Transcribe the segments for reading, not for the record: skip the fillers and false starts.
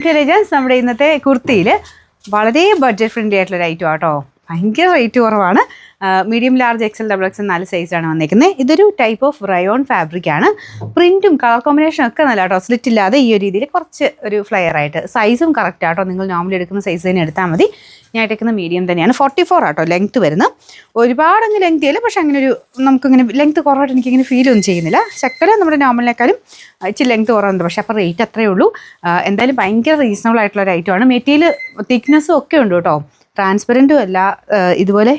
നമ്മുടെ ഇന്നത്തെ കുർത്തിയിൽ വളരെ ബഡ്ജറ്റ് ഫ്രണ്ട്ലി ആയിട്ടുള്ള ഒരു ഐറ്റം ആട്ടോ. ഭയങ്കര റേറ്റ് കുറവാണ്. Medium large XL double XL 4 സൈസാണ് വന്നിരിക്കുന്നത്. ഇതൊരു ടൈപ്പ് ഓഫ് റയോൺ ഫാബ്രിക് ആണ്. പ്രിന്റും കളർ കോമ്പിനേഷനും ഒക്കെ നല്ല കേട്ടോ. സ്ലിറ്റ് ഇല്ലാതെ ഈ ഒരു രീതിയിൽ കുറച്ച് ഒരു ഫ്ലെയർ ആയിട്ട്. സൈസും കറക്റ്റ് ആട്ടോ. നിങ്ങൾ നോർമലി എടുക്കുന്ന സൈസ് തന്നെ എടുത്താൽ മതി. ഞാൻ എടുക്കുന്ന മീഡിയം തന്നെയാണ്. 44 ആട്ടോ ലെങ്ത്ത് വരുന്നത്. ഒരുപാടങ്ങ് ലെങ്ത് ചെയ്യില്ല, പക്ഷെ അങ്ങനെ ഒരു നമുക്കിങ്ങനെ ലെങ്ത്ത് കുറവായിട്ട് എനിക്കിങ്ങനെ ഫീലൊന്നും ചെയ്യുന്നില്ല. ശക്കല നമ്മുടെ നോർമലിനേക്കാളും ഇച്ചിരി ലെങ്ത്ത് കുറവുണ്ട്, പക്ഷേ അപ്പോൾ റേറ്റ് അത്രയേ ഉള്ളൂ. എന്തായാലും ഭയങ്കര റീസണബിൾ ആയിട്ടുള്ള ഒരു ഐറ്റമാണ്. മെറ്റീരിയൽ തിക്നെസ്സും ഒക്കെ ഉണ്ട് കേട്ടോ. ട്രാൻസ്പെറൻറ്റും അല്ല. ഇതുപോലെ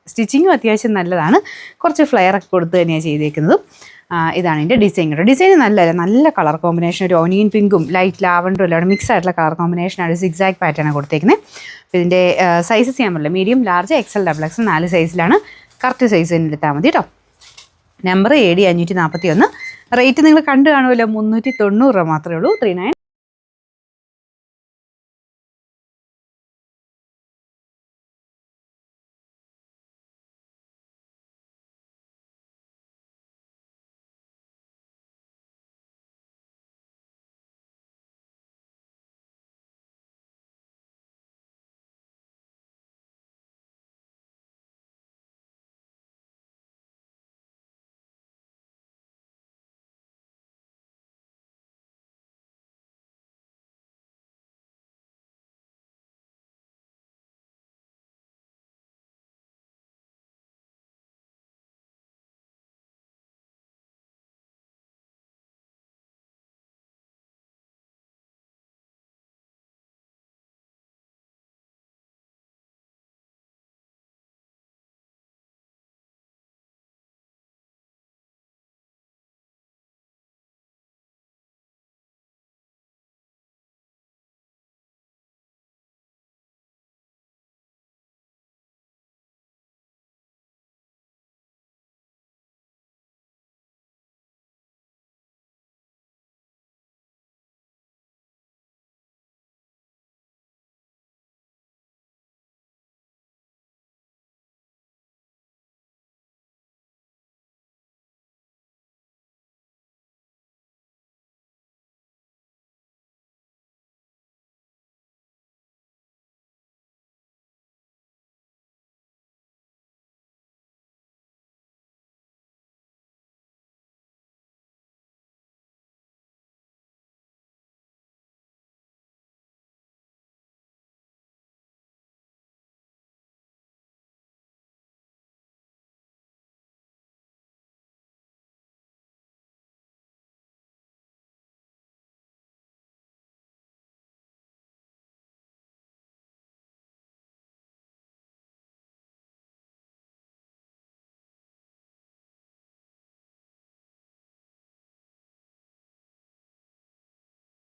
സ്റ്റിച്ചിങ്ങും അത്യാവശ്യം നല്ലതാണ്. കുറച്ച് ഫ്ലെയറൊക്കെ കൊടുത്ത് തന്നെയാണ് ചെയ്തേക്കുന്നത്. ഇതാണ് ഇതിൻ്റെ ഡിസൈൻ കേട്ടോ. ഡിസൈൻ നല്ല കളർ കോമ്പിനേഷൻ. ഒരു ഓനിയൻ പിങ്കും ലൈറ്റ് ലാവൻഡറും എല്ലാം മിക്സ് ആയിട്ടുള്ള കളർ കോമ്പിനേഷനാണ്. സിക്സാക് പാറ്റേൺ കൊടുത്തേക്കുന്നത്. ഇതിൻ്റെ സൈസസ് ചെയ്യാൻ പറ്റില്ല. Medium large XL double XL 4 സൈസിലാണ്. കറക്റ്റ് സൈസ് തന്നെ എടുത്താൽ മതി കേട്ടോ. Number AD 541. റേറ്റ് നിങ്ങൾ കണ്ടു കാണുമല്ലോ. 390 രൂപ മാത്രമേ ഉള്ളൂ. 39